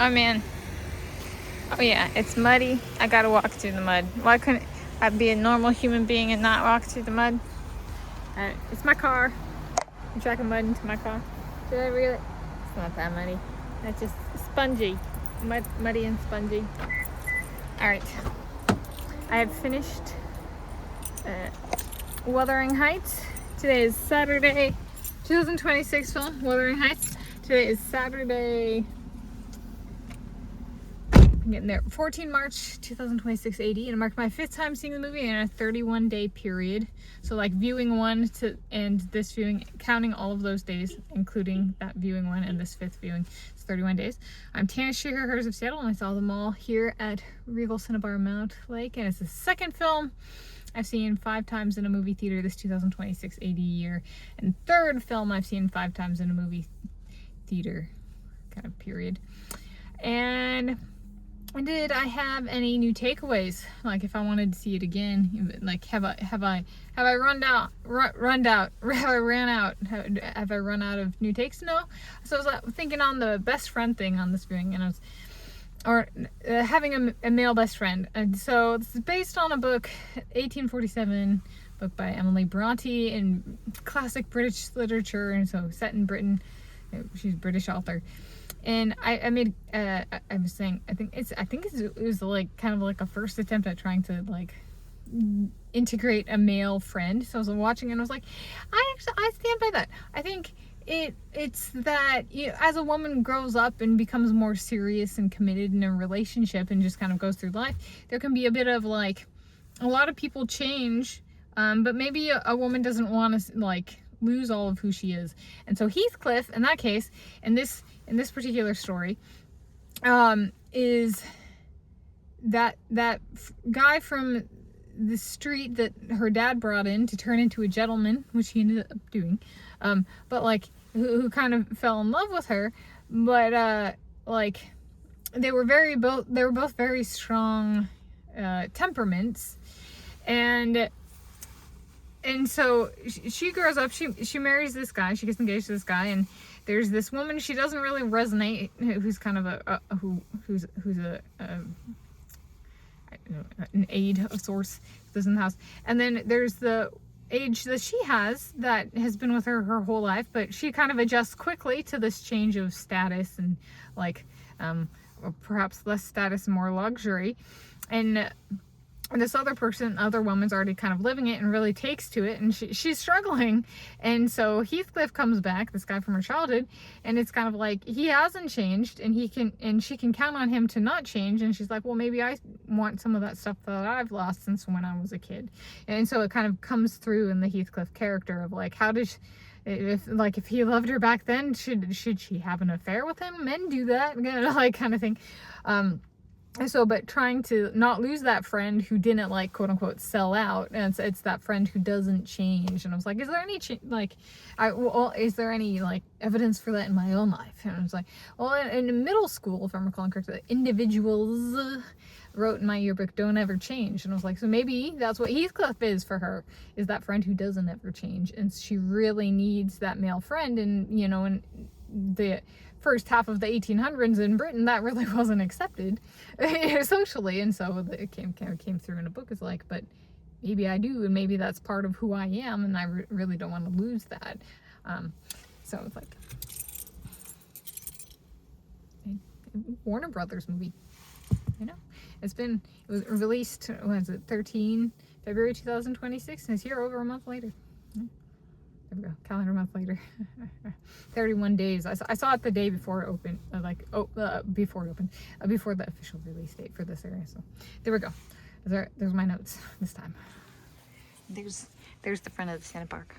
Oh man. Oh yeah, it's muddy. I gotta walk through the mud. Why couldn't I be a normal human being and not walk through the mud? It's my car. I'm tracking mud into my car. Did I really? It's not that muddy. It's just spongy. Muddy and spongy. Alright. I have finished Wuthering Heights. Today is Saturday. 2026 film, Wuthering Heights. Today is Saturday. I'm getting there. 14 March 2026 AD, and it marked my 5th time seeing the movie in a 31-day period. So like viewing 1 to and this viewing, counting all of those days, including that viewing 1 and this 5th viewing, it's 31 days. I'm Tanis, hers of Seattle, and I saw them all here at Regal Cinebarre Mountlake, and it's the 2nd film I've seen 5 times in a movie theater this 2026 AD year, and 3rd film I've seen 5 times in a movie theater kind of period. And did I have any new takeaways? Like if I wanted to see it again, like have I run out? Have I run out of new takes? No. So I was thinking on the best friend thing on this viewing, and having a male best friend. And so this is based on a book, 1847 book by Emily Bronte, in classic British literature, and so set in Britain. She's a British author. And I was saying, I think it was like kind of like a first attempt at trying to like integrate a male friend. So I was watching and I was like, I stand by that. I think it's that, you know, as a woman grows up and becomes more serious and committed in a relationship and just kind of goes through life, there can be a bit of like, a lot of people change, but maybe a woman doesn't want to like lose all of who she is. And so Heathcliff, in that case, in this particular story, is that guy from the street that her dad brought in to turn into a gentleman, which he ended up doing, but like who kind of fell in love with her, but like they were both very strong temperaments, and so she grows up, she marries this guy, she gets engaged to this guy, and there's this woman she doesn't really resonate, who's kind of who's an aide of sorts, lives in the house. And then there's the age that she has that has been with her whole life, but she kind of adjusts quickly to this change of status and like or perhaps less status and more luxury. And this other woman's already kind of living it and really takes to it, and she's struggling. And so Heathcliff comes back, this guy from her childhood, and it's kind of like he hasn't changed, and she can count on him to not change. And she's like, well, maybe I want some of that stuff that I've lost since when I was a kid. And so it kind of comes through in the Heathcliff character of like, how does if he loved her back then, should she have an affair with him? Men do that, you know, like kind of thing. So, but trying to not lose that friend who didn't like quote unquote sell out, and it's that friend who doesn't change. And I was like, is there any is there any like evidence for that in my own life? And I was like, well, in middle school, if I'm recalling correctly, individuals wrote in my yearbook, don't ever change. And I was like, so maybe that's what Heathcliff is for her, is that friend who doesn't ever change, and she really needs that male friend. And you know, in the first half of the 1800s in Britain, that really wasn't accepted socially, and so it came through in a book. It's like, but maybe I do, and maybe that's part of who I am, and I really don't want to lose that. So it's like a Warner Brothers movie, you know. It was released, what is it, February 2026, and it's here over a month later. There we go, calendar month later. 31 days. I saw it the day before it opened, before the official release date for this area. So there we go. There's my notes this time. There's the front of the Santa Park.